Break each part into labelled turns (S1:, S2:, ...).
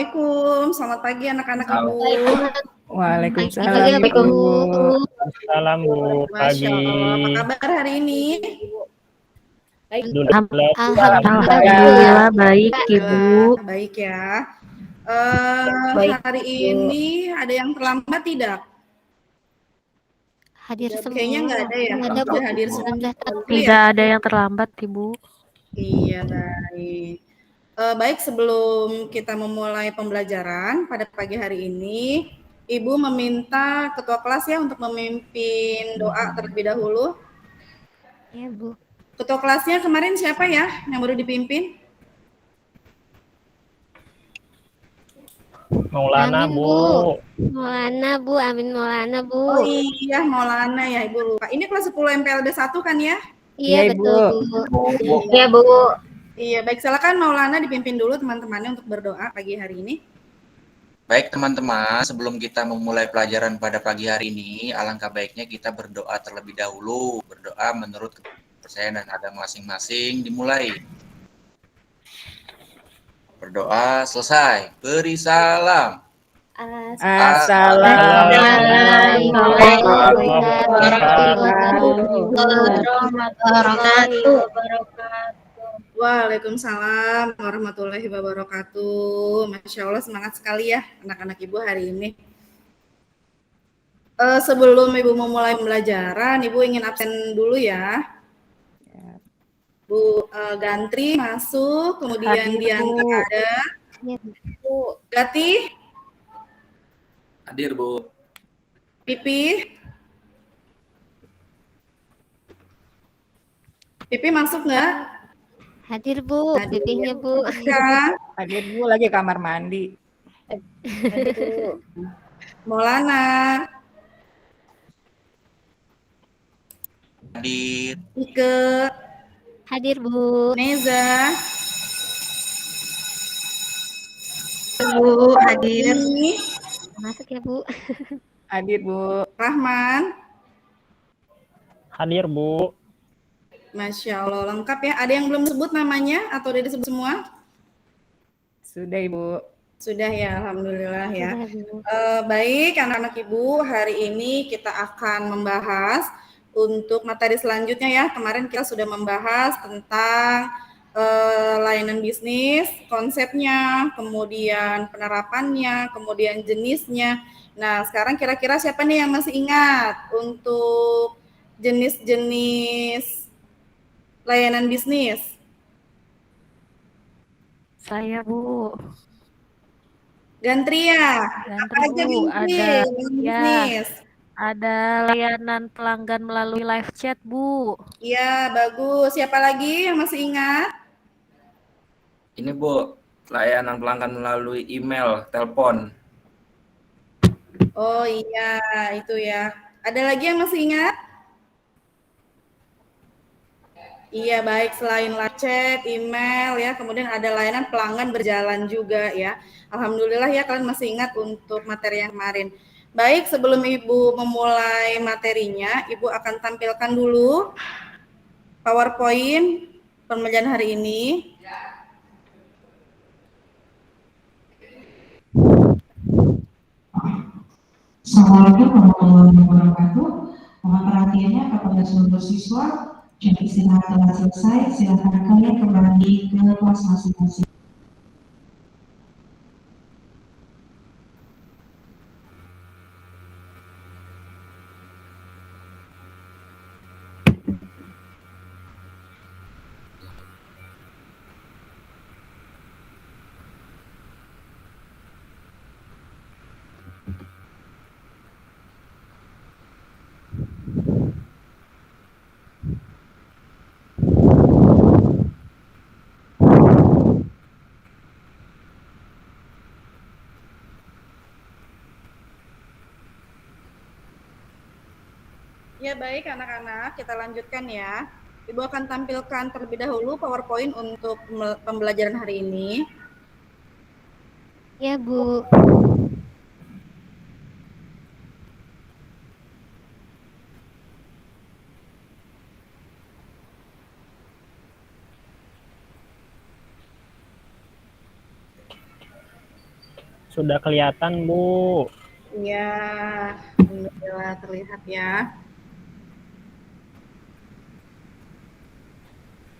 S1: Assalamualaikum, selamat pagi anak-anak Ibu.
S2: Waalaikumsalam,
S3: Pagi,
S2: Bu.
S4: Salam Bu,
S1: Masya
S4: pagi.
S1: Allah, apa kabar hari ini?
S3: Alhamdulillah baik Ibu.
S1: Alhamdulillah, baik ya.
S3: Baik,
S1: Hari
S3: Bu.
S1: ini ada yang terlambat tidak?
S3: Hadir semua.
S1: Kayaknya nggak ada ya.
S3: Ada, Bu.
S1: Sudah hadir semua.
S3: Tidak ada yang terlambat, Ibu.
S1: Iya, baik. Baik, sebelum kita memulai pembelajaran pada pagi hari ini, Ibu meminta ketua kelas ya untuk memimpin doa terlebih dahulu.
S3: Iya, Bu.
S1: Ketua kelasnya kemarin siapa ya yang baru dipimpin?
S4: Maulana
S3: Amin,
S4: Bu.
S3: Maulana, Bu. Amin Maulana, Bu.
S1: Oh iya, Maulana ya, Ibu lupa. Ini kelas 10 MPLB 1 kan ya?
S3: Iya,
S2: Iya,
S3: betul,
S2: Ibu.
S3: Bu. Iya, Bu.
S1: Iya, baik, silakan Maulana dipimpin dulu teman-temannya untuk berdoa pagi hari ini.
S5: Baik teman-teman, sebelum kita memulai pelajaran pada pagi hari ini, alangkah baiknya kita berdoa terlebih dahulu. Berdoa menurut kepercayaan dan agama masing-masing dimulai. Berdoa selesai. Beri salam.
S2: Assalamualaikum
S3: warahmatullahi wabarakatuh.
S1: Waalaikumsalam warahmatullahi wabarakatuh. Masya Allah, semangat sekali ya anak-anak Ibu hari ini. Sebelum Ibu memulai pembelajaran, Ibu ingin absen dulu ya. Bu Gantri masuk, kemudian Dianka ada. Bu Gati.
S5: Hadir Bu.
S1: Pipi. Pipi masuk nggak?
S3: Hadir, Bu. Pipinya, Bu.
S2: Hadir, Bu, lagi kamar mandi.
S3: Hadir, Bu.
S1: Maulana.
S5: Hadir.
S1: Ike.
S3: Hadir, Bu.
S1: Neza.
S3: Bu, hadir.
S1: Ini.
S3: Masuk ya, Bu.
S2: Hadir, Bu.
S1: Rahman.
S4: Hadir Bu.
S1: Masya Allah, lengkap ya. Ada yang belum sebut namanya atau udah disebut semua?
S2: Sudah, Ibu.
S1: Sudah ya, Alhamdulillah ya.
S3: Sudah, Bu.
S1: Baik, anak-anak Ibu, hari ini kita akan membahas untuk materi selanjutnya ya. Kemarin kita sudah membahas tentang layanan bisnis, konsepnya, kemudian penerapannya, kemudian jenisnya. Nah, sekarang kira-kira siapa nih yang masih ingat untuk jenis-jenis layanan bisnis?
S3: Saya, Bu.
S1: Gantria, apa aja
S3: Bu,
S1: bisnis? Bisnis.
S3: Ada layanan pelanggan melalui live chat, Bu.
S1: Iya, bagus. Siapa lagi yang masih ingat?
S5: Ini Bu, layanan pelanggan melalui email, telepon.
S1: Oh iya, itu ya. Ada lagi yang masih ingat? Iya, baik, selain live chat, email ya, kemudian ada layanan pelanggan berjalan juga ya. Alhamdulillah ya kalian masih ingat untuk materi yang kemarin. Baik, sebelum Ibu memulai materinya, Ibu akan tampilkan dulu PowerPoint pembelajaran hari ini.
S6: Assalamualaikum warahmatullahi wabarakatuh. Mohon perhatiannya kepada seluruh siswa. Jam istirahat telah selesai. Silakan kalian kembali ke kelas masing-masing.
S1: Ya baik anak-anak, kita lanjutkan ya. Ibu akan tampilkan terlebih dahulu PowerPoint untuk pembelajaran hari ini.
S3: Ya, Bu.
S4: Sudah kelihatan, Bu.
S1: Ya, alhamdulillah terlihat ya.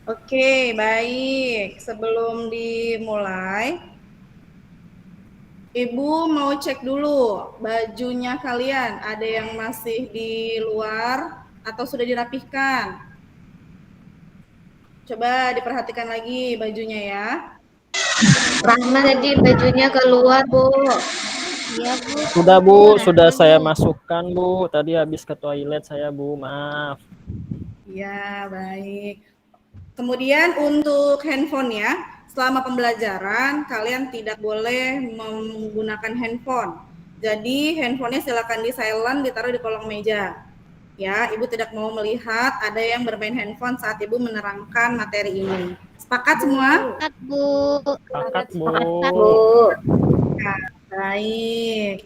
S1: Oke, baik. Sebelum dimulai, Ibu mau cek dulu bajunya kalian. Ada yang masih di luar atau sudah dirapihkan? Coba diperhatikan lagi bajunya ya.
S7: Rahma tadi bajunya keluar, Bu.
S3: Iya, Bu.
S4: Sudah, Bu.
S3: Nah,
S4: Sudah
S3: Bu.
S4: saya masukkan, Bu. Tadi habis ke toilet saya, Bu. Maaf.
S1: Ya, baik. Kemudian untuk handphonenya, selama pembelajaran kalian tidak boleh menggunakan handphone. Jadi handphonenya silakan di silent, ditaruh di kolong meja. Ya, Ibu tidak mau melihat ada yang bermain handphone saat Ibu menerangkan materi ini. Sepakat semua?
S3: Sepakat, Bu.
S4: Pakat, Bu.
S7: Bu.
S1: Baik.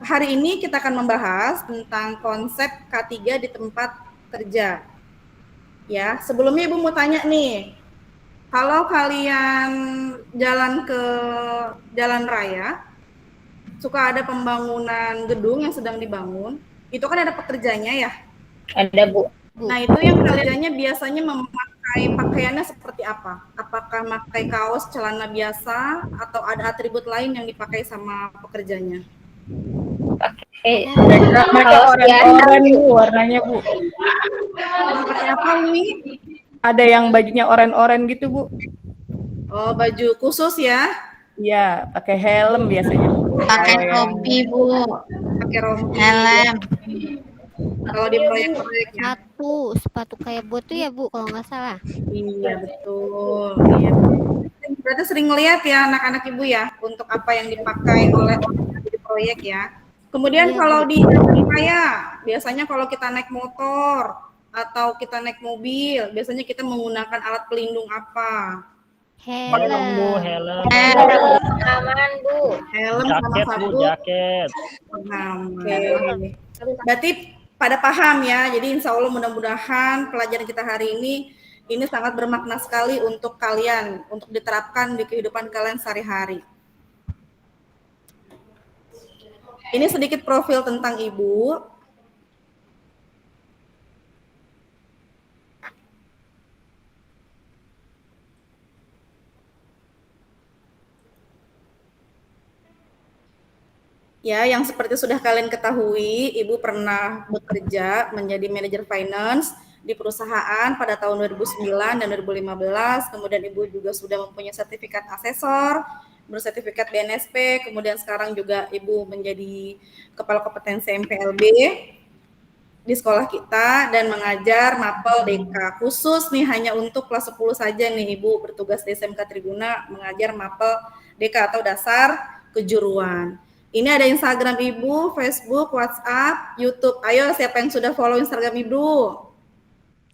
S1: Hari ini kita akan membahas tentang konsep K3 di tempat kerja. Ya, sebelumnya Ibu mau tanya nih, kalau kalian jalan ke jalan raya, suka ada pembangunan gedung yang sedang dibangun, itu kan ada pekerjanya ya.
S7: Ada, Bu.
S1: Nah, itu yang kerjanya biasanya memakai pakaiannya seperti apa? Apakah memakai kaos, celana biasa, atau ada atribut lain yang dipakai sama pekerjanya?
S2: Pakai oranye-oranye, Bu, warnanya, Bu.
S1: Seperti apa, Umi?
S2: Ada yang bajunya oranye-oranye gitu, Bu.
S1: Oh, baju khusus ya?
S2: Iya, pakai helm biasanya.
S7: Pakai
S2: Kalau yang-
S7: topi, Bu.
S1: Pakai rompi.
S7: Helm.
S1: Kalau di proyek-proyeknya.
S3: Sepatu kayak buat tuh ya, Bu, kalau nggak salah.
S1: Iya, betul. Iya. Berarti sering ngeliat ya anak-anak Ibu ya, untuk apa yang dipakai oleh orang di proyek ya. Kemudian
S3: Iya,
S1: kalau
S3: Bu.
S1: di jalan raya, biasanya kalau kita naik motor atau kita naik mobil, biasanya kita menggunakan alat pelindung apa?
S4: Helm, Bu.
S3: Helm.
S4: Helm.
S7: Aman, Bu.
S1: Helm sama
S4: Jaket, Bu.
S1: sabuk.
S4: Jaket.
S1: Oke. Berarti pada paham ya. Jadi insya Allah mudah-mudahan pelajaran kita hari ini sangat bermakna sekali untuk kalian, untuk diterapkan di kehidupan kalian sehari-hari. Ini sedikit profil tentang Ibu. Ya, yang seperti sudah kalian ketahui, Ibu pernah bekerja menjadi manajer finance di perusahaan pada tahun 2009 dan 2015. Kemudian Ibu juga sudah mempunyai sertifikat asesor, bersertifikat BNSP, kemudian sekarang juga Ibu menjadi kepala kompetensi MPLB di sekolah kita dan mengajar mapel DK. Khusus nih hanya untuk kelas 10 saja nih Ibu bertugas di SMK Triguna mengajar mapel DK atau dasar kejuruan. Ini ada Instagram Ibu, Facebook, WhatsApp, YouTube. Ayo siapa yang sudah follow Instagram Ibu?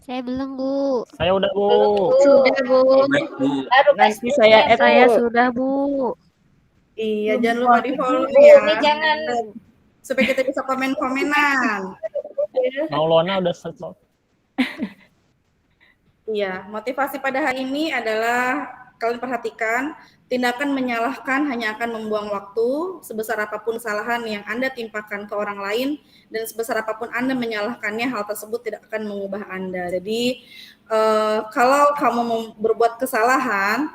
S3: Saya belum, Bu.
S4: Saya udah, Bu.
S7: Sudah, Bu.
S5: Baik, Bu.
S2: Nanti saya add,
S3: Saya
S2: Bu.
S3: sudah, Bu.
S1: Iya, jangan lupa di follow
S7: Bu,
S1: ya.
S7: ini jangan.
S1: Supaya kita bisa komen-komenan.
S4: Maulona udah stop.
S1: Iya, motivasi pada hari ini adalah kalian perhatikan, tindakan menyalahkan hanya akan membuang waktu, sebesar apapun kesalahan yang Anda timpakan ke orang lain, dan sebesar apapun Anda menyalahkannya, hal tersebut tidak akan mengubah Anda. Jadi, kalau kamu berbuat kesalahan,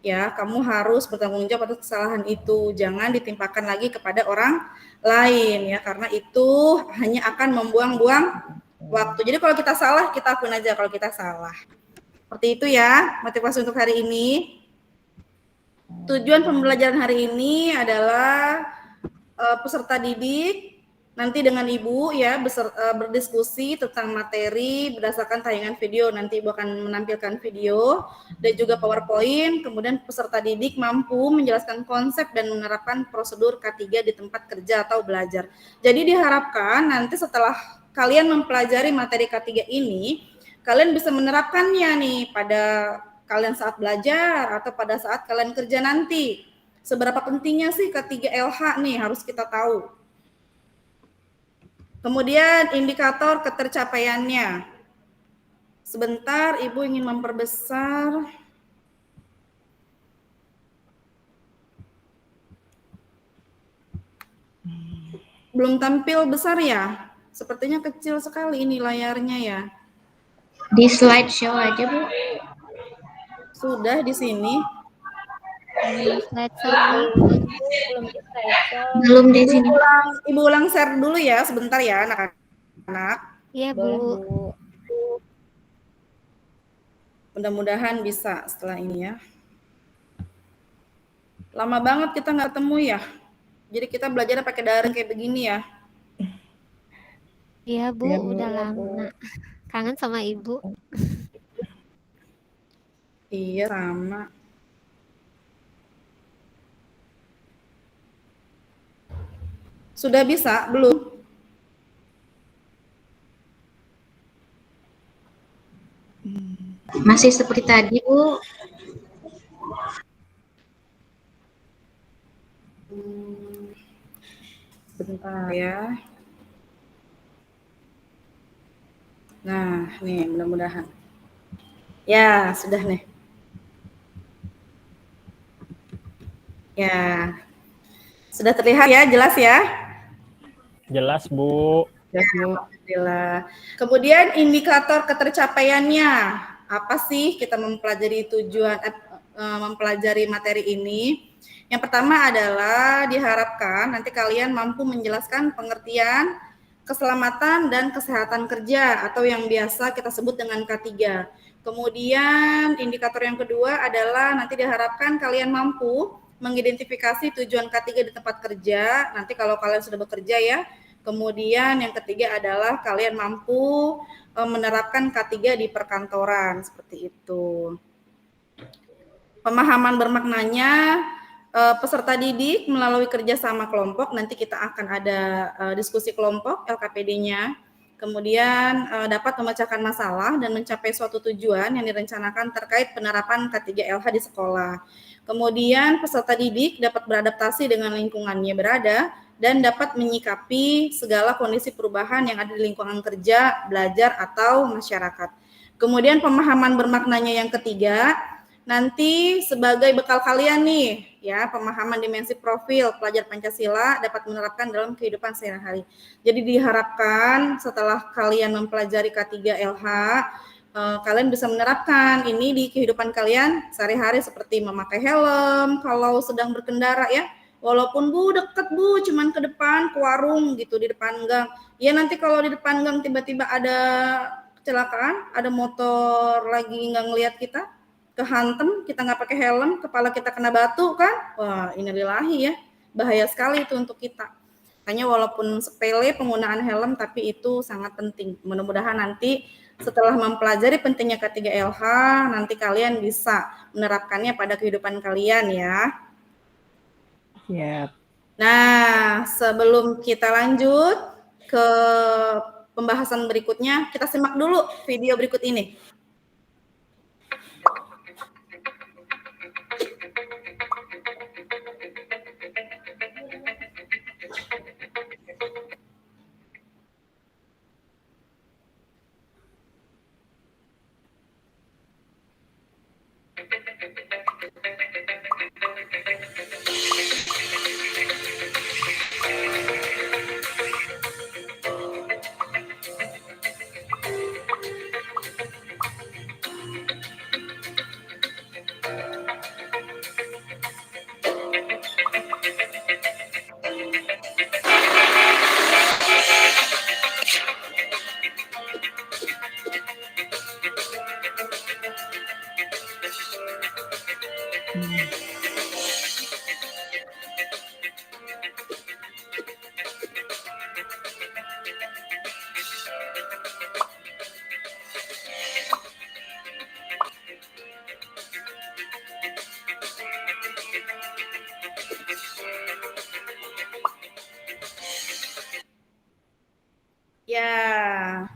S1: ya kamu harus bertanggung jawab atas kesalahan itu. Jangan ditimpakan lagi kepada orang lain, ya karena itu hanya akan membuang-buang waktu. Jadi kalau kita salah, kita akuin aja kalau kita salah. Seperti itu ya, motivasi untuk hari ini. Tujuan pembelajaran hari ini adalah peserta didik nanti dengan Ibu ya berdiskusi tentang materi berdasarkan tayangan video. Nanti Ibu akan menampilkan video dan juga PowerPoint. Kemudian peserta didik mampu menjelaskan konsep dan menerapkan prosedur K3 di tempat kerja atau belajar. Jadi diharapkan nanti setelah kalian mempelajari materi K3 ini, kalian bisa menerapkannya nih pada kalian saat belajar atau pada saat kalian kerja nanti. Seberapa pentingnya sih K3LH nih harus kita tahu. Kemudian indikator ketercapaiannya. Sebentar, Ibu ingin memperbesar. belum tampil besar ya? Sepertinya kecil sekali ini layarnya ya.
S7: Di slideshow aja, Bu.
S1: Sudah di sini.
S7: Belum di sini.
S1: Ibu ulang share dulu ya sebentar ya anak-anak.
S3: Iya, Bu.
S1: Mudah-mudahan bisa setelah ini ya. Lama banget kita nggak ketemu ya. Jadi kita belajar pakai daring kayak begini ya.
S3: Iya, Bu,
S2: Iya, Bu.
S3: udah lama. Kangen sama Ibu.
S1: Iya sama. Sudah bisa belum?
S7: Masih seperti tadi, Bu.
S1: Bentar ya. Nah, nih mudah-mudahan. Ya, sudah nih. Ya. Sudah terlihat ya, jelas ya?
S4: Jelas, Bu.
S2: Yes, Bu.
S1: Alhamdulillah. Kemudian indikator ketercapaiannya. Apa sih kita mempelajari mempelajari materi ini? Yang pertama adalah diharapkan nanti kalian mampu menjelaskan pengertian keselamatan dan kesehatan kerja atau yang biasa kita sebut dengan K3. Kemudian indikator yang kedua adalah nanti diharapkan kalian mampu mengidentifikasi tujuan K3 di tempat kerja, nanti kalau kalian sudah bekerja ya. Kemudian yang ketiga adalah kalian mampu menerapkan K3 di perkantoran, seperti itu. Pemahaman bermaknanya, peserta didik melalui kerjasama kelompok, nanti kita akan ada diskusi kelompok LKPD-nya, kemudian dapat memecahkan masalah dan mencapai suatu tujuan yang direncanakan terkait penerapan K3LH di sekolah. Kemudian peserta didik dapat beradaptasi dengan lingkungannya berada dan dapat menyikapi segala kondisi perubahan yang ada di lingkungan kerja, belajar, atau masyarakat. Kemudian pemahaman bermaknanya yang ketiga, nanti sebagai bekal kalian nih, ya, pemahaman dimensi profil pelajar Pancasila dapat menerapkan dalam kehidupan sehari-hari. Jadi diharapkan setelah kalian mempelajari K3LH, kalian bisa menerapkan ini di kehidupan kalian sehari-hari seperti memakai helm kalau sedang berkendara ya. Walaupun Bu deket Bu, cuman ke depan ke warung gitu di depan gang. Ya nanti kalau di depan gang tiba-tiba ada kecelakaan, ada motor lagi nggak ngelihat kita, kehantem, kita nggak pakai helm, kepala kita kena batu kan, wah innalillahi ya, bahaya sekali itu untuk kita. Makanya walaupun sepele penggunaan helm, tapi itu sangat penting. Mudah-mudahan nanti setelah mempelajari pentingnya K3LH, nanti kalian bisa menerapkannya pada kehidupan kalian ya.
S2: Siap.
S1: Nah, sebelum kita lanjut ke pembahasan berikutnya, kita simak dulu video berikut ini. Ya,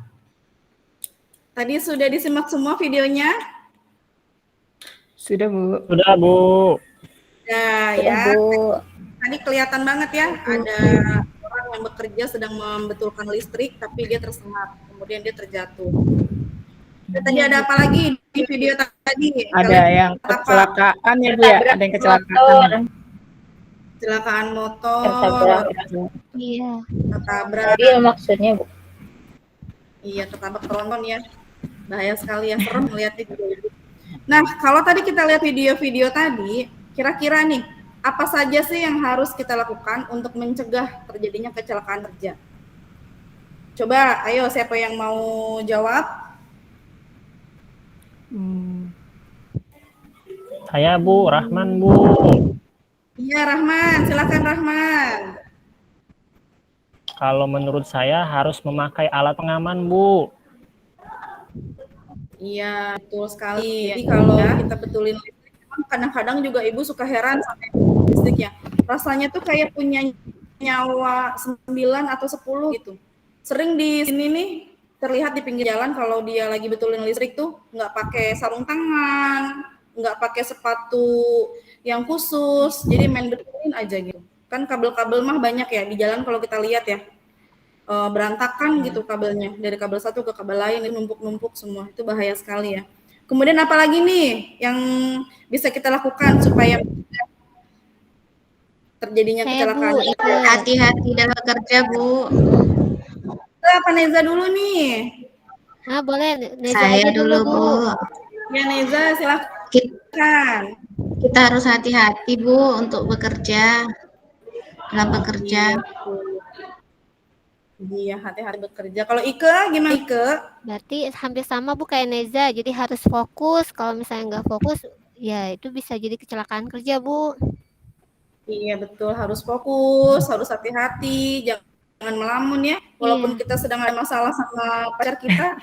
S1: tadi sudah disimak semua videonya?
S2: Sudah, Bu.
S4: Sudah, Bu.
S1: Nah, ya. Tadi kelihatan banget ya, ada orang yang bekerja sedang membetulkan listrik, tapi dia tersengat, kemudian dia terjatuh. Tadi ada apa lagi di video tadi?
S2: Ada yang kecelakaan ya, Bu ya? Ada yang kecelakaan.
S1: Kecelakaan
S8: Tertabrak.
S1: motor,
S3: Iya.
S1: ketabrak,
S8: Mobil maksudnya, Bu.
S1: iya ketabrak tronton ya. Bahaya sekali ya, serem melihatnya juga. Nah, kalau tadi kita lihat video-video tadi, kira-kira nih, apa saja sih yang harus kita lakukan untuk mencegah terjadinya kecelakaan kerja? Coba, ayo siapa yang mau jawab?
S4: Saya Bu, Rahman Bu.
S1: Iya, Rahman. Silakan Rahman.
S4: Kalau menurut saya harus memakai alat pengaman Bu.
S1: Iya, betul sekali. Jadi kalau kita betulin listrik, kadang-kadang juga ibu suka heran sama listriknya. Rasanya tuh kayak punya nyawa 9 atau 10 gitu. Sering di sini nih terlihat di pinggir jalan kalau dia lagi betulin listrik tuh nggak pakai sarung tangan, nggak pakai sepatu yang khusus, jadi main betulin aja gitu. Kan kabel-kabel mah banyak ya di jalan kalau kita lihat ya. Berantakan gitu kabelnya, dari kabel satu ke kabel lain, numpuk-numpuk semua, itu bahaya sekali ya. Kemudian apalagi nih yang bisa kita lakukan supaya terjadinya
S3: Saya Bu,
S1: kecelakaan?
S3: itu.
S7: Hati-hati dalam bekerja, Bu.
S1: Apa Neza dulu nih?
S3: Boleh Neza
S7: Saya
S3: aja
S7: dulu,
S3: Bu.
S7: Bu.
S1: Ya Neza,
S7: Kita,
S1: silakan.
S7: kita harus hati-hati, Bu, untuk bekerja. Dalam bekerja.
S1: Iya, hati-hati bekerja. Kalau Ike, gimana Ike?
S3: Berarti hampir sama Bu kayak Neza, jadi harus fokus. Kalau misalnya nggak fokus, ya itu bisa jadi kecelakaan kerja Bu.
S1: Iya betul, harus fokus, harus hati-hati, jangan melamun ya. Walaupun
S3: Iya.
S1: kita sedang ada masalah sama pacar kita,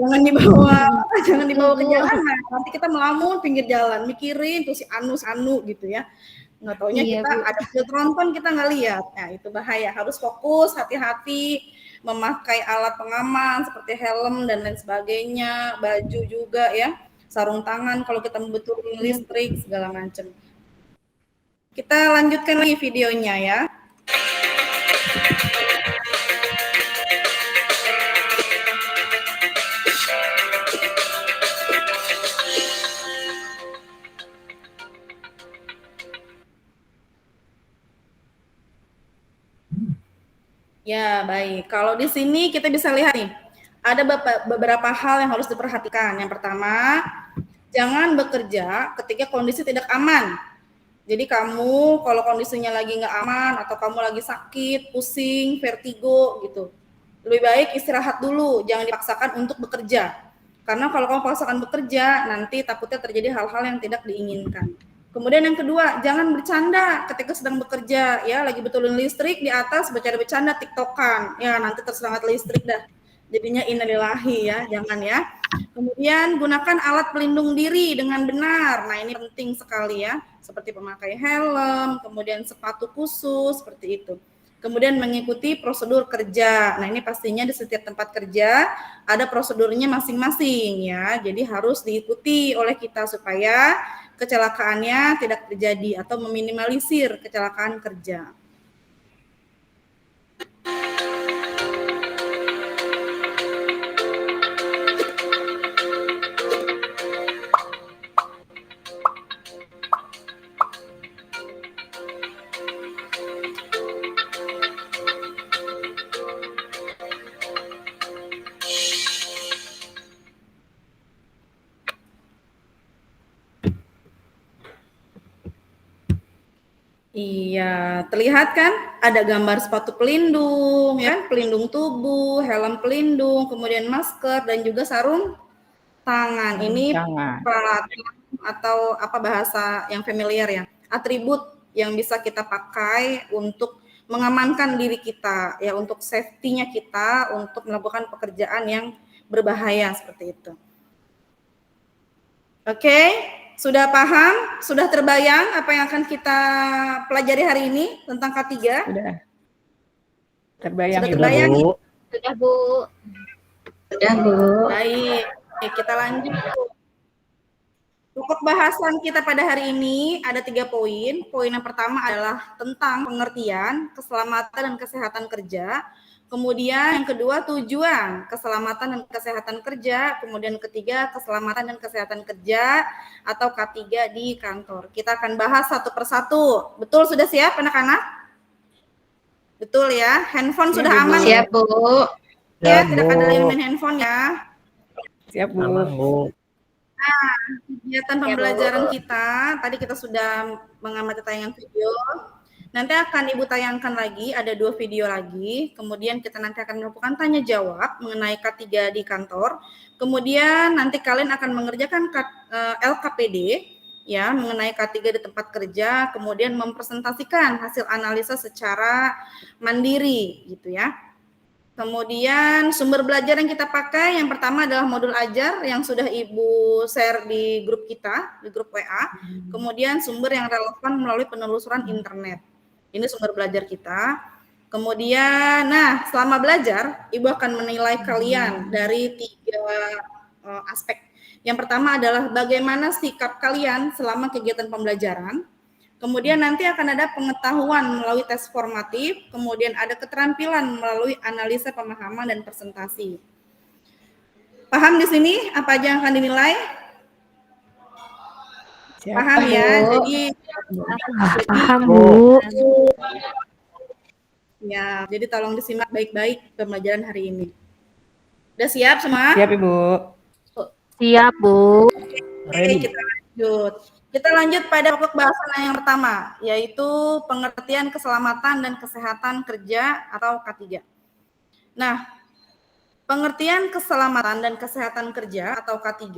S1: jangan dibawa ke jalanan. Nanti kita melamun pinggir jalan, mikirin tuh si Anu gitu ya. Nggak taunya
S3: Iya,
S1: kita
S3: Bu.
S1: ada video tronton kita nggak lihat. Nah itu bahaya. Harus fokus, hati-hati, memakai alat pengaman seperti helm dan lain sebagainya, baju juga ya, sarung tangan kalau kita membetulin listrik segala macam. Kita lanjutkan lagi videonya ya. Ya, baik. Kalau di sini kita bisa lihat nih, ada beberapa hal yang harus diperhatikan. Yang pertama, jangan bekerja ketika kondisi tidak aman. Jadi kamu kalau kondisinya lagi nggak aman atau kamu lagi sakit, pusing, vertigo gitu, lebih baik istirahat dulu, jangan dipaksakan untuk bekerja. Karena kalau kamu paksakan bekerja, nanti takutnya terjadi hal-hal yang tidak diinginkan. Kemudian yang kedua, jangan bercanda ketika sedang bekerja, ya lagi betulin listrik di atas bercanda tiktokan, ya nanti tersengat listrik dah. Jadinya innalillahi ya, jangan ya. Kemudian gunakan alat pelindung diri dengan benar. Nah ini penting sekali ya, seperti memakai helm, kemudian sepatu khusus seperti itu. Kemudian mengikuti prosedur kerja. Nah ini pastinya di setiap tempat kerja ada prosedurnya masing-masing ya. Jadi harus diikuti oleh kita supaya kecelakaannya tidak terjadi atau meminimalisir kecelakaan kerja. Iya, terlihat kan ada gambar sepatu pelindung, ya, pelindung tubuh, helm pelindung, kemudian masker dan juga sarung tangan. Ini peralatan atau apa bahasa yang familiar ya, atribut yang bisa kita pakai untuk mengamankan diri kita, ya, untuk safety-nya kita, untuk melakukan pekerjaan yang berbahaya seperti itu. Oke. Sudah paham? Sudah terbayang apa yang akan kita pelajari hari ini tentang K3?
S2: Sudah. Terbayang.
S1: Sudah terbayang?
S4: Bu.
S3: Sudah Bu.
S7: Sudah, Bu.
S1: Baik, kita lanjut. Pokok bahasan kita pada hari ini ada 3 poin. Poin yang pertama adalah tentang pengertian, keselamatan dan kesehatan kerja. Kemudian yang kedua tujuan keselamatan dan kesehatan kerja. Kemudian ketiga keselamatan dan kesehatan kerja atau K3 di kantor. Kita akan bahas satu persatu. Betul, sudah siap anak-anak? Betul ya? Handphone sudah aman ya?
S7: Siap, Bu.
S1: Ya,
S4: Siap,
S1: tidak
S4: Bu.
S1: ada yang main handphone ya.
S2: Siap, Bu.
S4: Aman, Bu.
S1: Kegiatan pembelajaran kita, tadi kita sudah mengamati tayangan video. Nanti akan Ibu tayangkan lagi, ada 2 video lagi. Kemudian kita nanti akan melakukan tanya jawab mengenai K3 di kantor. Kemudian nanti kalian akan mengerjakan LKPD ya mengenai K3 di tempat kerja, kemudian mempresentasikan hasil analisa secara mandiri gitu ya. Kemudian sumber belajar yang kita pakai yang pertama adalah modul ajar yang sudah Ibu share di grup kita, di grup WA. Kemudian sumber yang relevan melalui penelusuran internet. Ini sumber belajar kita. Kemudian, nah selama belajar, Ibu akan menilai kalian dari 3 aspek. Yang pertama adalah bagaimana sikap kalian selama kegiatan pembelajaran. Kemudian nanti akan ada pengetahuan melalui tes formatif, kemudian ada keterampilan melalui analisa pemahaman dan presentasi. Paham di sini apa aja yang akan dinilai?
S2: Siap,
S1: Paham ya? Jadi
S3: Paham, Bu.
S1: ya, jadi tolong disimak baik-baik pembelajaran hari ini. Udah siap semua?
S2: Siap, Ibu.
S3: Siap, Bu.
S1: Oke, kita lanjut. Kita lanjut pada pokok bahasan yang pertama, yaitu pengertian keselamatan dan kesehatan kerja atau K3. Nah, pengertian keselamatan dan kesehatan kerja atau K3,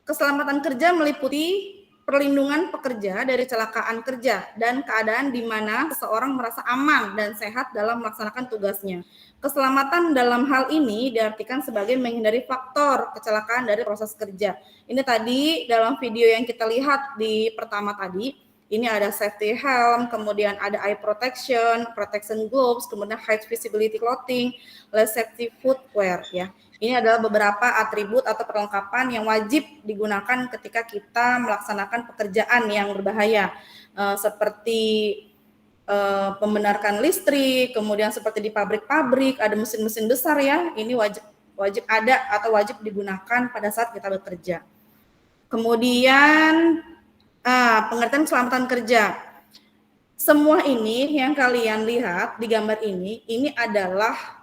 S1: keselamatan kerja meliputi perlindungan pekerja dari kecelakaan kerja dan keadaan di mana seseorang merasa aman dan sehat dalam melaksanakan tugasnya. Keselamatan dalam hal ini diartikan sebagai menghindari faktor kecelakaan dari proses kerja. Ini tadi dalam video yang kita lihat di pertama tadi, ini ada safety helm, kemudian ada eye protection, protection gloves, kemudian high visibility clothing, less safety footwear ya. Ini adalah beberapa atribut atau perlengkapan yang wajib digunakan ketika kita melaksanakan pekerjaan yang berbahaya, seperti pembenarkan listrik, kemudian seperti di pabrik-pabrik ada mesin-mesin besar ya, ini wajib ada atau wajib digunakan pada saat kita bekerja. Kemudian pengertian keselamatan kerja. Semua ini yang kalian lihat di gambar ini adalah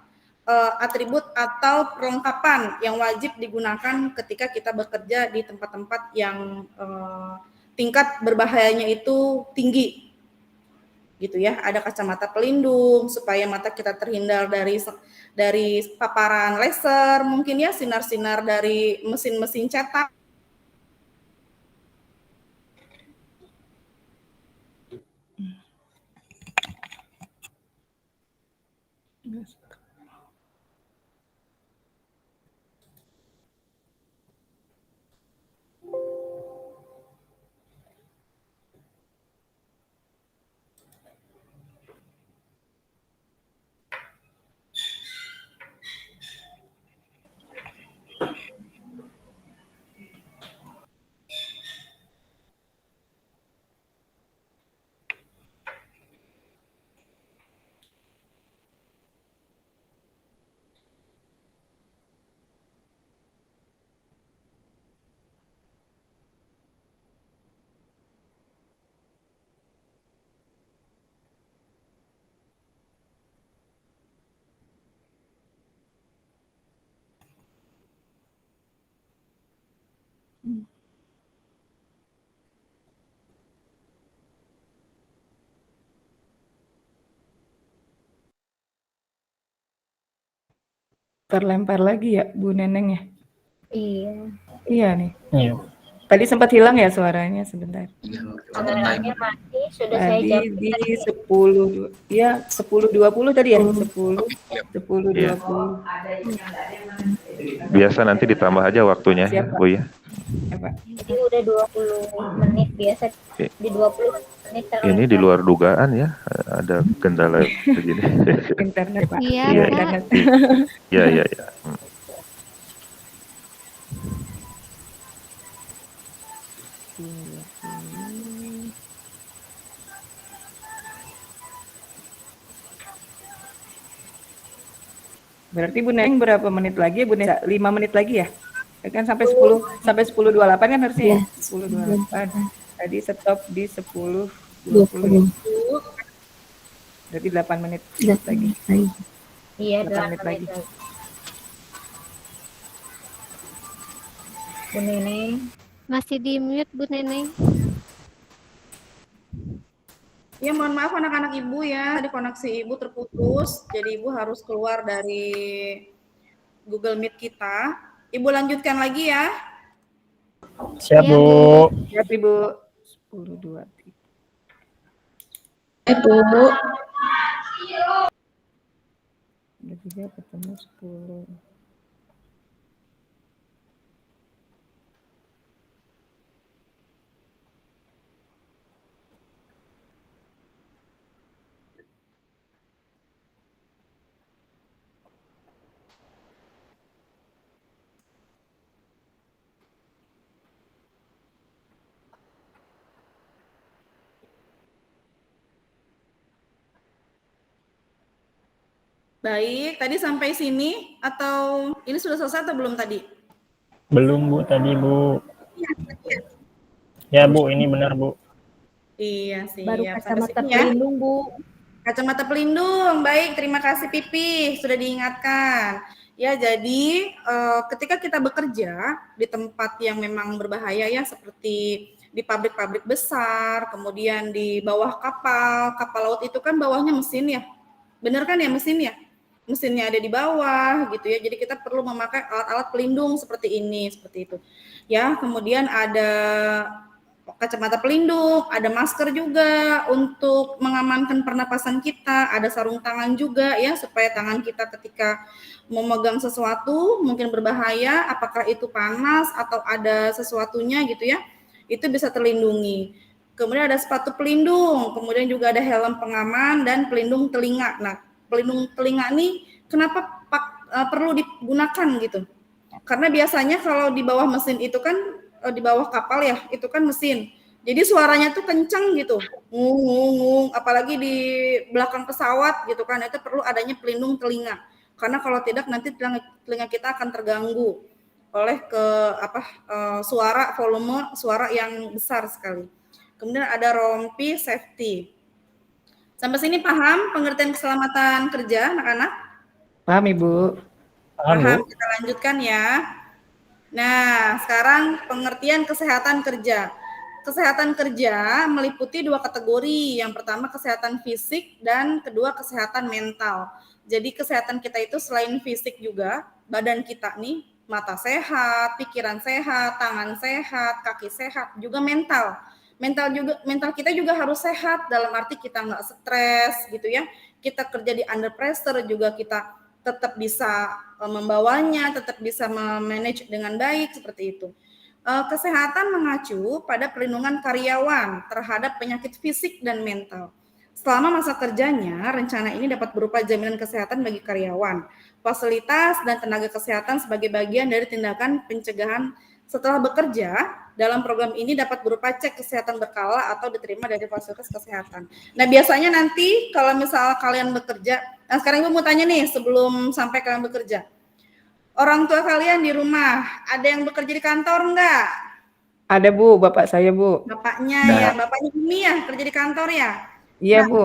S1: atribut atau perlengkapan yang wajib digunakan ketika kita bekerja di tempat-tempat yang tingkat berbahayanya itu tinggi, gitu ya. Ada kacamata pelindung supaya mata kita terhindar dari paparan laser, mungkin ya sinar-sinar dari mesin-mesin cetak.
S2: Terlempar lagi ya, Bu Neneng ya?
S8: Iya.
S2: Iya nih.
S4: Iya.
S2: Tadi sempat hilang ya suaranya sebentar.
S8: Kameranya mati, sudah saya
S2: Tadi
S8: jawab.
S2: di 10, ya 10.20 tadi ya? 10.20.
S9: Biasa nanti ditambah aja waktunya,
S2: Siap, Pak.
S9: Bu ya.
S2: Ya, Pak.
S8: Jadi udah 20 menit, biasa di 20 menit terlempar.
S9: Ini di luar dugaan ya, ada kendala begini.
S2: Internet, Pak.
S3: Iya,
S2: Iya,
S3: Pak.
S2: internet.
S9: Ya.
S2: Berarti Bu Neneng berapa menit lagi ya Bu Nesa? 5 menit lagi ya? Ya kan sampai 10.28 kan harusnya ya? 10.28. Tadi stop di 10.20. Berarti 8 menit lagi.
S8: Iya,
S2: 8 menit
S8: 8
S2: lagi.
S8: menit lagi. Bu Neneng.
S3: Masih di mute Bu Neneng.
S1: Ya, mohon maaf anak-anak Ibu ya, tadi koneksi Ibu terputus, jadi Ibu harus keluar dari Google Meet kita. Ibu lanjutkan lagi ya.
S4: Siap,
S3: Iya,
S4: Bu.
S2: Siap Ibu. 10.23.
S7: Bu.
S2: 3 ketemu 10.
S1: Baik, tadi sampai sini atau ini sudah selesai atau belum tadi?
S4: Belum, Bu, tadi, Bu. Ya, Bu, ini benar, Bu.
S1: Iya sih.
S8: Baru
S1: Sampai
S8: kacamata
S1: sini ya.
S8: pelindung, Bu.
S1: Kacamata pelindung, baik, terima kasih Pipi, sudah diingatkan. Ya, jadi ketika kita bekerja di tempat yang memang berbahaya ya, seperti di pabrik-pabrik besar, kemudian di bawah kapal laut itu kan bawahnya mesin ya, bener kan ya mesin ya? Mesinnya ada di bawah gitu ya, jadi kita perlu memakai alat-alat pelindung seperti ini, seperti itu. Ya, kemudian ada kacamata pelindung, ada masker juga untuk mengamankan pernapasan kita, ada sarung tangan juga ya supaya tangan kita ketika memegang sesuatu mungkin berbahaya, apakah itu panas atau ada sesuatunya gitu ya, itu bisa terlindungi. Kemudian ada sepatu pelindung, kemudian juga ada helm pengaman dan pelindung telinga. Nah, pelindung telinga ini kenapa perlu digunakan gitu? Karena biasanya kalau di bawah mesin itu kan di bawah kapal ya, itu kan mesin. Jadi suaranya tuh kenceng gitu, ngung, apalagi di belakang pesawat gitu kan, itu perlu adanya pelindung telinga. Karena kalau tidak nanti telinga kita akan terganggu oleh suara volume suara yang besar sekali. Kemudian ada rompi safety. Sampai sini paham pengertian keselamatan kerja anak-anak?
S2: Paham Ibu?
S1: Paham, kita lanjutkan ya. Nah, sekarang pengertian kesehatan kerja. Kesehatan kerja meliputi 2 kategori. Yang pertama kesehatan fisik dan kedua kesehatan mental. Jadi kesehatan kita itu selain fisik juga, badan kita nih, mata sehat, pikiran sehat, tangan sehat, kaki sehat, juga mental. Mental kita juga harus sehat dalam arti kita nggak stres gitu ya. Kita kerja di under pressure juga kita tetap bisa membawanya, tetap bisa memanage dengan baik seperti itu. Kesehatan mengacu pada perlindungan karyawan terhadap penyakit fisik dan mental. Selama masa kerjanya, rencana ini dapat berupa jaminan kesehatan bagi karyawan, fasilitas dan tenaga kesehatan sebagai bagian dari tindakan pencegahan setelah bekerja. Dalam program ini dapat berupa cek kesehatan berkala atau diterima dari fasilitas kesehatan. Nah, biasanya nanti kalau misal kalian bekerja, nah sekarang Ibu mau tanya nih sebelum sampai kalian bekerja. Orang tua kalian di rumah, ada yang bekerja di kantor enggak?
S2: Ada Bu, bapak saya Bu.
S1: Bapaknya ya, bapaknya Umi ya, kerja di kantor ya?
S2: Iya
S1: nah,
S2: Bu.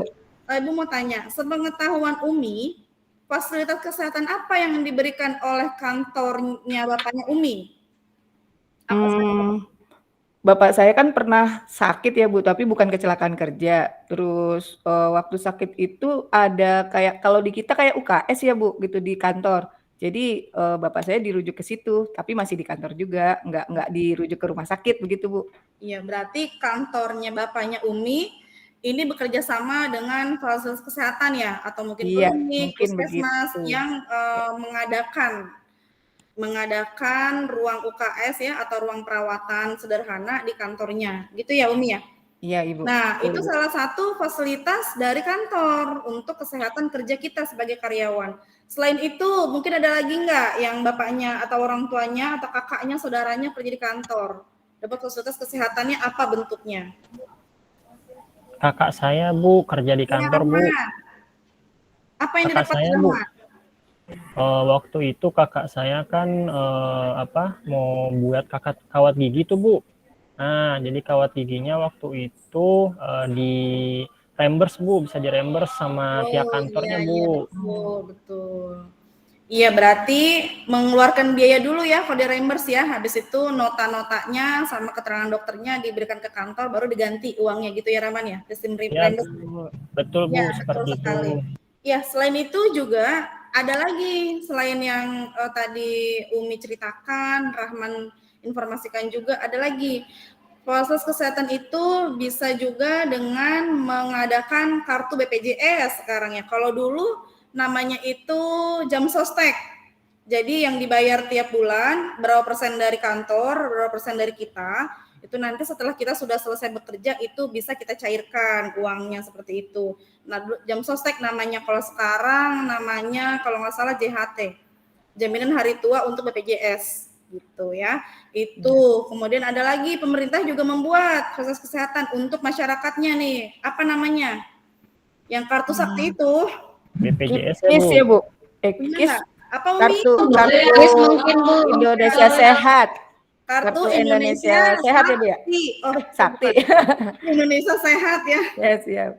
S1: Ibu mau tanya, sepengetahuan Umi, fasilitas kesehatan apa yang diberikan oleh kantornya bapaknya Umi?
S2: Bapak saya kan pernah sakit ya Bu, tapi bukan kecelakaan kerja. Terus waktu sakit itu ada kayak kalau di kita kayak UKS ya Bu, gitu di kantor. Jadi bapak saya dirujuk ke situ, tapi masih di kantor juga, nggak dirujuk ke rumah sakit begitu Bu.
S1: Iya, berarti kantornya bapaknya Umi ini bekerja sama dengan fasilitas kesehatan ya, atau mungkin klinik, puskesmas yang mengadakan ruang UKS ya atau ruang perawatan sederhana di kantornya, gitu ya Umi ya?
S2: Iya Ibu.
S1: Nah, itu salah satu fasilitas dari kantor untuk kesehatan kerja kita sebagai karyawan. Selain itu, mungkin ada lagi nggak yang bapaknya atau orang tuanya atau kakaknya, saudaranya kerja di kantor? Dapat fasilitas kesehatannya apa bentuknya?
S4: Kakak saya Bu kerja di kantor Bu.
S1: Apa yang
S4: Kakak
S1: didapat
S4: saya Bu, waktu itu kakak saya kan mau buat kawat gigi tuh Bu. Nah, jadi kawat giginya waktu itu di reimburse Bu, bisa di reimburse sama pihak kantornya Bu.
S1: Iya, betul. Iya, berarti mengeluarkan biaya dulu ya kalau di reimburse ya. Habis itu nota-notanya sama keterangan dokternya diberikan ke kantor, baru diganti uangnya gitu ya Rahman ya? Sistem
S4: Ya,
S1: reimburse.
S4: betul Bu,
S1: Ya,
S4: seperti itu.
S1: Ya, selain itu juga ada lagi, selain yang tadi Umi ceritakan, Rahman informasikan juga, ada lagi. Fasilitas kesehatan itu bisa juga dengan mengadakan kartu BPJS sekarang ya. Kalau dulu namanya itu jam sostek. Jadi yang dibayar tiap bulan, berapa persen dari kantor, berapa persen dari kita, itu nanti setelah kita sudah selesai bekerja itu bisa kita cairkan uangnya seperti itu. Nah, jam sostek namanya, kalau sekarang namanya kalau nggak salah JHT, jaminan hari tua untuk BPJS gitu ya. Itu kemudian ada lagi, pemerintah juga membuat fasilitas kesehatan untuk masyarakatnya nih, apa namanya, yang kartu sakti itu
S4: BPJS
S2: ya Bu.
S1: apa
S2: kartu
S7: mungkin Bu.
S2: Indonesia Sehat.
S1: Kartu
S2: Indonesia Sehat ya Bu ya? Sakti.
S1: Indonesia Sehat ya.
S2: Ya, siap.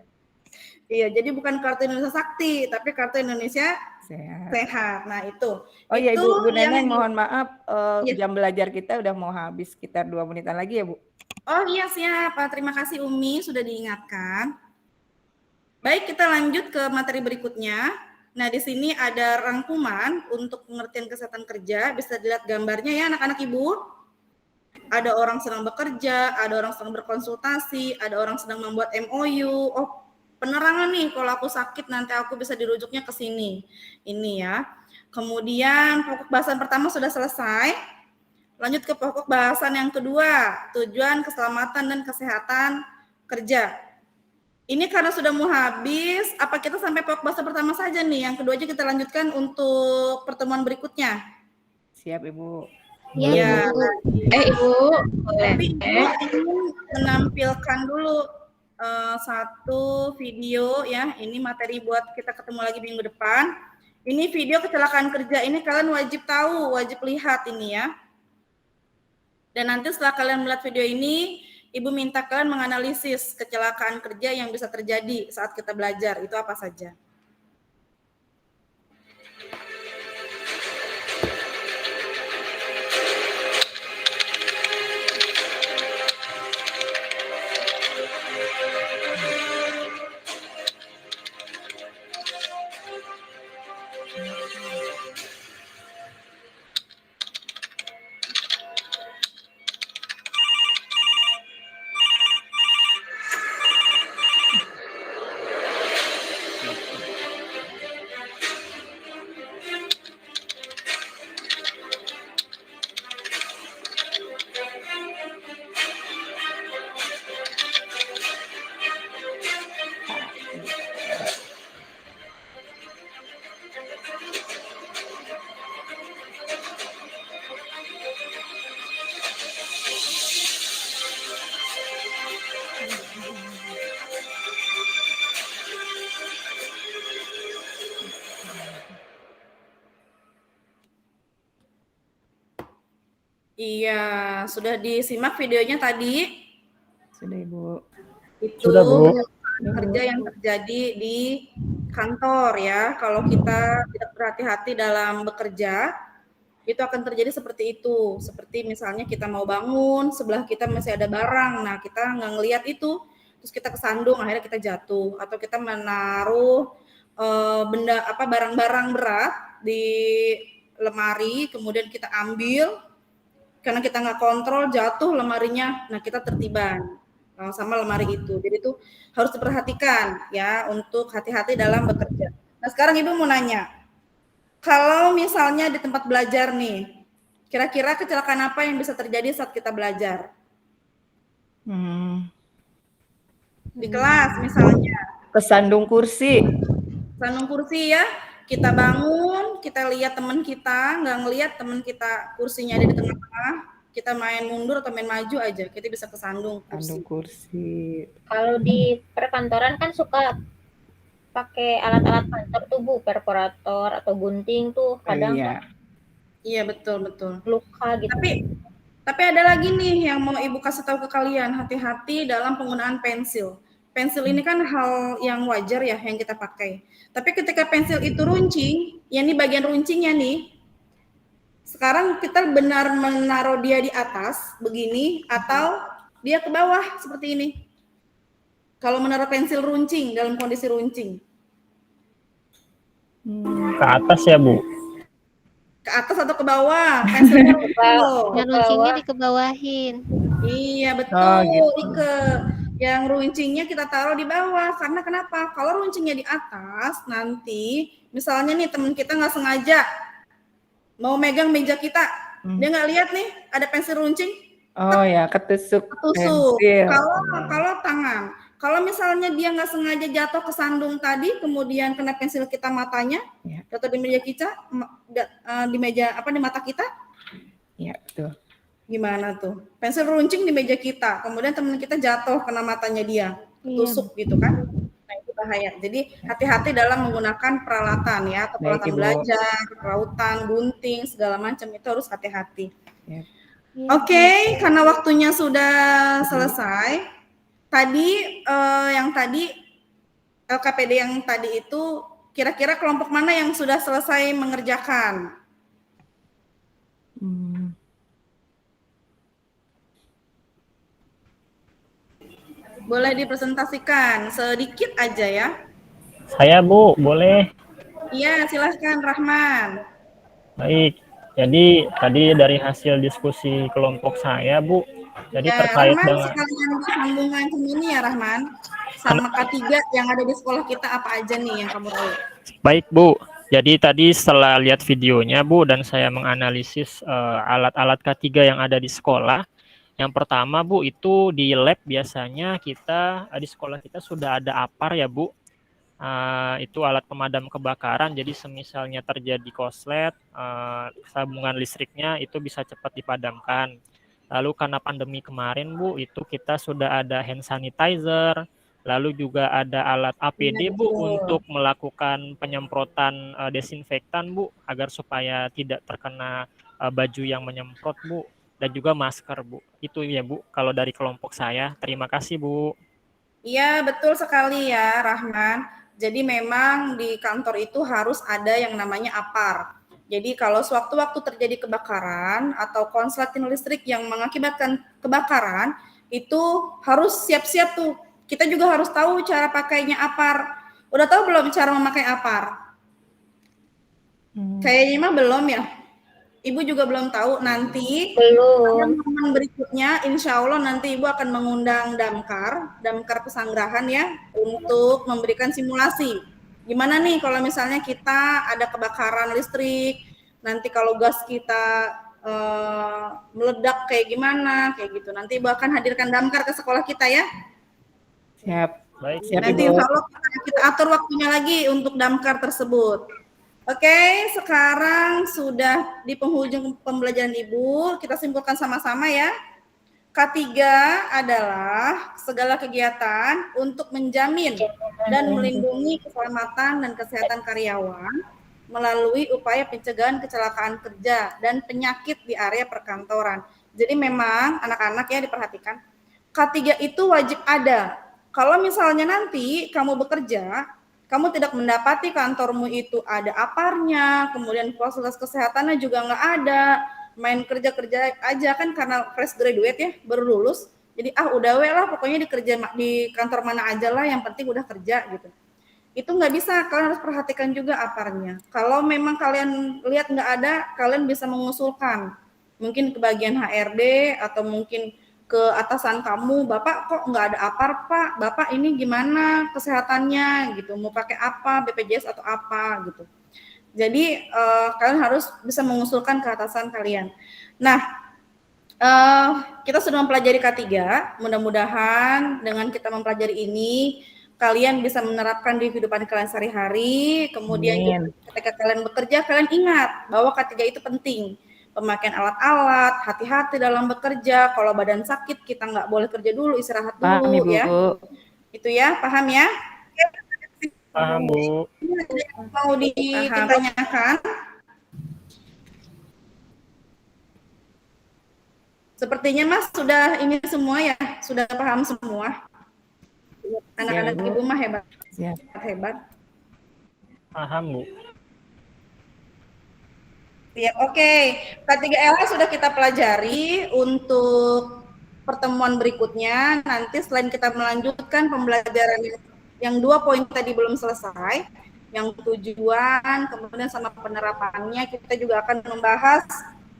S1: Iya, jadi bukan kartu Indonesia Sakti, tapi kartu Indonesia Sehat. Nah, itu.
S2: Oh iya Bu Neneng, mohon maaf, jam belajar kita udah mau habis sekitar 2 menitan lagi ya Bu.
S1: Oh iya, siap. Terima kasih Umi sudah diingatkan. Baik, kita lanjut ke materi berikutnya. Nah, di sini ada rangkuman untuk pengertian kesehatan kerja. Bisa dilihat gambarnya ya anak-anak Ibu. Ada orang sedang bekerja, ada orang sedang berkonsultasi, ada orang sedang membuat MOU. Oh, penerangan nih, kalau aku sakit nanti aku bisa dirujuknya ke sini. Ini ya. Kemudian pokok bahasan pertama sudah selesai. Lanjut ke pokok bahasan yang kedua, tujuan keselamatan dan kesehatan kerja. Ini karena sudah mau habis, apa kita sampai pokok bahasan pertama saja nih? Yang kedua aja kita lanjutkan untuk pertemuan berikutnya.
S2: Siap Ibu.
S1: Iya.
S7: Ibu,
S1: tapi Ibu ingin menampilkan dulu satu video ya. Ini materi buat kita ketemu lagi minggu depan. Ini video kecelakaan kerja, ini kalian wajib tahu, wajib lihat ini ya. Dan nanti setelah kalian melihat video ini, Ibu minta kalian menganalisis kecelakaan kerja yang bisa terjadi saat kita belajar, itu apa saja. Iya, sudah disimak videonya tadi?
S2: Sudah Ibu.
S1: Itu
S4: sudah, Bu.
S1: Kerja yang terjadi di kantor ya. Kalau kita tidak berhati-hati dalam bekerja, itu akan terjadi seperti itu. Seperti misalnya kita mau bangun, sebelah kita masih ada barang, nah kita nggak ngelihat itu, terus kita kesandung, akhirnya kita jatuh. Atau kita menaruh barang-barang berat di lemari, kemudian kita ambil, karena kita nggak kontrol, jatuh lemarinya, nah kita tertiban sama lemari itu. Jadi itu harus diperhatikan ya, untuk hati-hati dalam bekerja. Nah sekarang Ibu mau nanya, kalau misalnya di tempat belajar nih, kira-kira kecelakaan apa yang bisa terjadi saat kita belajar? Di kelas misalnya.
S2: Kesandung kursi.
S1: Kesandung kursi ya, kita bangun, kita lihat teman kita, nggak ngelihat teman kita kursinya ada di tengah-tengah, kita main mundur atau main maju aja, kita bisa kesandung
S2: Kandung
S1: kursi.
S2: kursi.
S8: Kalau di perkantoran kan suka pakai alat-alat kantor tuh Bu, perforator atau gunting tuh kadang
S2: Iya.
S1: Iya, betul, betul.
S8: luka gitu.
S1: Tapi ada lagi nih yang mau Ibu kasih tahu ke kalian, hati-hati dalam penggunaan pensil. Pensil ini kan hal yang wajar ya yang kita pakai. Tapi ketika pensil itu runcing, ya ini bagian runcingnya nih. Sekarang kita benar menaruh dia di atas begini atau dia ke bawah seperti ini. Kalau menaruh pensil runcing dalam kondisi runcing.
S4: Ke atas ya Bu.
S1: Ke atas atau ke bawah? Pensilnya
S3: Dan runcingnya dikebawahin.
S1: Iya betul,
S2: Oh, gitu.
S1: Ike. Yang runcingnya kita taruh di bawah. Karena kenapa? Kalau runcingnya di atas, nanti misalnya nih teman kita nggak sengaja mau megang meja kita, dia nggak lihat nih ada pensil runcing,
S2: Oh ya, ketusuk
S1: tusuk.
S2: pensil.
S1: Kalau tangan, kalau misalnya dia nggak sengaja jatuh ke sandung tadi, kemudian kena pensil kita matanya,
S2: Ya.
S1: jatuh di meja kita, di meja apa di mata kita,
S2: Iya, betul.
S1: gimana tuh? Pensil runcing di meja kita, kemudian teman kita jatuh kena matanya dia, tusuk gitu kan? Nah itu bahaya. Jadi hati-hati dalam menggunakan peralatan ya, atau
S2: Baik,
S1: peralatan
S2: Ibu.
S1: belajar, perautan, gunting, segala macam itu harus hati-hati.
S2: Ya.
S1: Oke, karena waktunya sudah selesai. Tadi yang tadi LKPD yang tadi itu kira-kira kelompok mana yang sudah selesai mengerjakan? Boleh dipresentasikan sedikit aja ya.
S4: Saya Bu, boleh.
S1: Iya, silahkan Rahman.
S4: Baik. Jadi tadi dari hasil diskusi kelompok saya Bu, jadi
S1: Ya,
S4: terkait
S1: Rahman
S4: dengan
S1: sekalian sambungan ke ini ya Rahman. Sama K3 yang ada di sekolah kita apa aja nih yang kamu tahu?
S4: baik Bu. Jadi tadi setelah lihat videonya Bu dan saya menganalisis alat-alat K3 yang ada di sekolah. Yang pertama Bu, itu di lab biasanya kita di sekolah kita sudah ada APAR ya Bu. Itu alat pemadam kebakaran, jadi semisalnya terjadi konslet, sambungan listriknya itu bisa cepat dipadamkan. Lalu karena pandemi kemarin Bu, itu kita sudah ada hand sanitizer, lalu juga ada alat APD Bu untuk melakukan penyemprotan desinfektan Bu, agar supaya tidak terkena baju yang menyemprot Bu, dan juga masker Bu. Itu ya Bu, kalau dari kelompok saya. Terima kasih Bu.
S1: Iya, betul sekali ya Rahman. Jadi memang di kantor itu harus ada yang namanya APAR. Jadi kalau sewaktu-waktu terjadi kebakaran atau konsleting listrik yang mengakibatkan kebakaran, itu harus siap-siap tuh. Kita juga harus tahu cara pakainya APAR. Udah tahu belum cara memakai APAR? Kayaknya mah belum ya. Ibu juga belum tahu. Nanti teman berikutnya, insya Allah nanti Ibu akan mengundang Damkar Pesanggerahan ya, untuk memberikan simulasi. Gimana nih kalau misalnya kita ada kebakaran listrik, nanti kalau gas kita meledak kayak gimana, kayak gitu. Nanti Ibu akan hadirkan Damkar ke sekolah kita ya.
S2: Siap.
S4: Baik.
S2: Siap,
S1: Nanti
S2: Ibu.
S1: insya Allah kita atur waktunya lagi untuk Damkar tersebut. Oke, sekarang sudah di penghujung pembelajaran Ibu, kita simpulkan sama-sama ya. K3 adalah segala kegiatan untuk menjamin dan melindungi keselamatan dan kesehatan karyawan melalui upaya pencegahan kecelakaan kerja dan penyakit di area perkantoran. Jadi memang anak-anak ya diperhatikan, K3 itu wajib ada. Kalau misalnya nanti kamu bekerja, kamu tidak mendapati kantormu itu ada aparnya, kemudian fasilitas kesehatannya juga nggak ada, main kerja-kerja aja kan karena fresh graduate ya, baru lulus, jadi udah lah pokoknya di kantor mana aja lah, yang penting udah kerja gitu. Itu nggak bisa, kalian harus perhatikan juga aparnya. Kalau memang kalian lihat nggak ada, kalian bisa mengusulkan, mungkin ke bagian HRD atau mungkin ke atasan kamu, Bapak kok nggak ada apar Pak, Bapak ini gimana kesehatannya gitu, mau pakai apa, BPJS atau apa gitu. Jadi kalian harus bisa mengusulkan ke atasan kalian. Nah, kita sudah mempelajari K3, mudah-mudahan dengan kita mempelajari ini, kalian bisa menerapkan di kehidupan kalian sehari-hari, kemudian juga ketika kalian bekerja, kalian ingat bahwa K3 itu penting. pemakaian alat-alat, hati-hati dalam bekerja. Kalau badan sakit, kita nggak boleh kerja dulu, istirahat
S2: Paham,
S1: dulu
S2: Ibu.
S1: ya. Itu ya, paham ya?
S4: Paham, Bu.
S1: Mau ditanyakan? Sepertinya Mas sudah ini semua ya, sudah paham semua. Anak-anak
S2: Bu.
S1: Ibu mah hebat.
S2: Siap.
S1: Hebat.
S4: Paham, Bu.
S1: Ya, oke. K3LA sudah kita pelajari. Untuk pertemuan berikutnya, nanti selain kita melanjutkan pembelajaran yang 2 poin tadi belum selesai, yang tujuan, kemudian sama penerapannya, kita juga akan membahas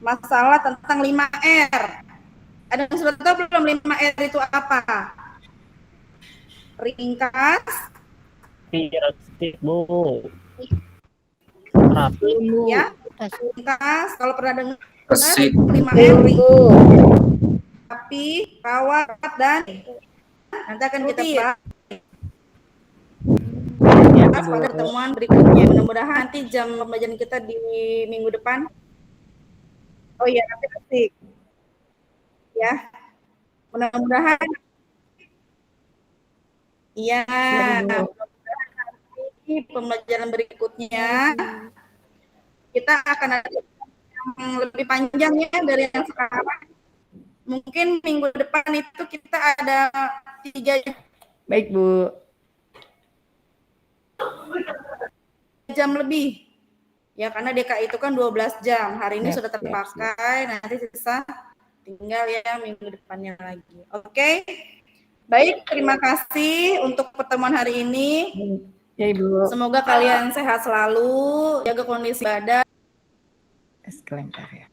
S1: masalah tentang 5R. Ada yang sudah tahu belum 5R itu apa? Ringkas,
S4: Kreatif, Bu. Rapi,
S1: ya. Ringkas, kalau pernah dengar
S5: Kesit.
S1: 5R, rapi, rawat, dan nanti akan kita bahas pada pertemuan berikutnya. Mudah-mudahan nanti jam pembelajaran kita di minggu depan. Oh iya, nanti ketik. Ya, mudah-mudahan. Iya, mudah-mudahan nanti pembelajaran berikutnya kita akan ada yang lebih panjang ya dari yang sekarang. Mungkin minggu depan itu kita ada 3
S2: Baik, Bu.
S1: jam lebih. Ya, karena DKI itu kan 12 jam. Hari ini sudah terpakai, nanti sisa tinggal ya minggu depannya lagi. Oke. Baik, terima kasih untuk pertemuan hari ini.
S2: Ya, Ibu.
S1: Semoga kalian sehat selalu, jaga kondisi badan.
S2: Kelengkar ya.